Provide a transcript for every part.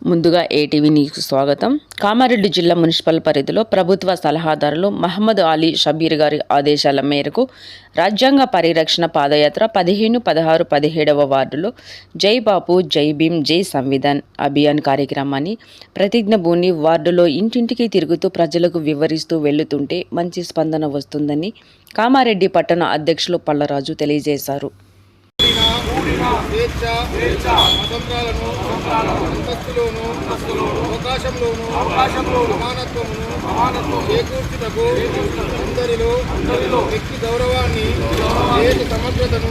ముందుగా ఏటీవీ న్యూస్కు స్వాగతం. కామారెడ్డి జిల్లా మున్సిపల్ పరిధిలో ప్రభుత్వ సలహాదారులు మహమ్మద్ అలీ షబీర్ గారి ఆదేశాల మేరకు రాజ్యాంగ పరిరక్షణ పాదయాత్ర 15, 16, 17వ వార్డులో జై బాపు, జై భీమ్, జై సంవిధాన్ అభియాన్ కార్యక్రమాన్ని ప్రతిజ్ఞభూని వార్డులో ఇంటింటికి తిరుగుతూ ప్రజలకు వివరిస్తూ వెళ్లుతుంటే మంచి స్పందన వస్తుందని కామారెడ్డి పట్టణ అధ్యక్షులు పల్లరాజు తెలియజేశారు. అందరిలో వ్యక్తి గౌరవాన్ని, దేశ సమగ్రతను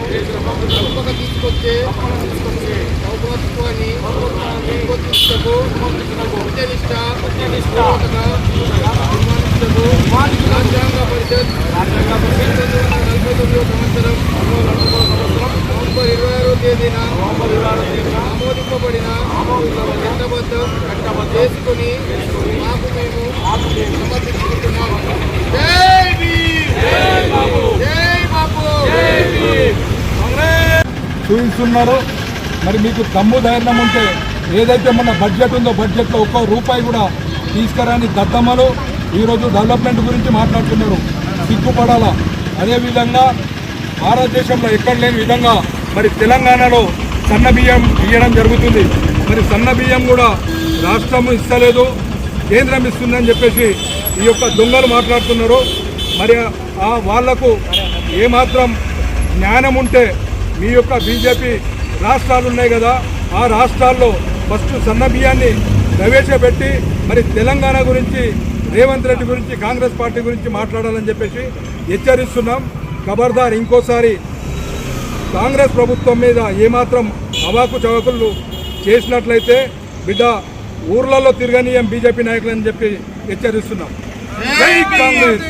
తీసుకొచ్చే సౌభ్రత్వాన్ని రాజ్యాంగ పరిషత్ 1949 సంవత్సరం నవంబర్ 26వ తేదీన ఆమోదింపబడిన చట్టబద్ధం చేసుకుని మాకు మేము సమర్పించుకుంటున్నాం. జై భీమ్, జై బాపు. చూపిస్తున్నారు. మరి మీకు దమ్ము ధైర్యం ఉంటే ఏదైతే మన బడ్జెట్ ఉందో బడ్జెట్లో ఒక్క రూపాయి కూడా తీసుకురాని దద్దమ్మలు ఈరోజు డెవలప్మెంట్ గురించి మాట్లాడుతున్నారు. సిగ్గుపడాలా. అదేవిధంగా భారతదేశంలో ఎక్కడ లేని విధంగా మరి తెలంగాణలో సన్న బియ్యం ఇవ్వడం జరుగుతుంది. మరి సన్న బియ్యం కూడా రాష్ట్రం ఇస్తలేదు, కేంద్రం ఇస్తుందని చెప్పేసి ఈ యొక్క దొంగలు మాట్లాడుతున్నారు. మరి వాళ్లకు ఏమాత్రం జ్ఞానం ఉంటే మీ యొక్క బీజేపీ రాష్ట్రాలు ఉన్నాయి కదా, ఆ రాష్ట్రాల్లో ఫస్ట్ సన్న బియ్యాన్ని ప్రవేశపెట్టి మరి తెలంగాణ గురించి, రేవంత్ రెడ్డి గురించి, కాంగ్రెస్ పార్టీ గురించి మాట్లాడాలని చెప్పేసి హెచ్చరిస్తున్నాం. ఖబర్దార్, ఇంకోసారి కాంగ్రెస్ ప్రభుత్వం మీద ఏమాత్రం అవాకు చవకులు చేసినట్లయితే బిడ్డ ఊర్లలో తిరగనీయం బీజేపీ నాయకులని చెప్పి హెచ్చరిస్తున్నాం. జై కాంగ్రెస్.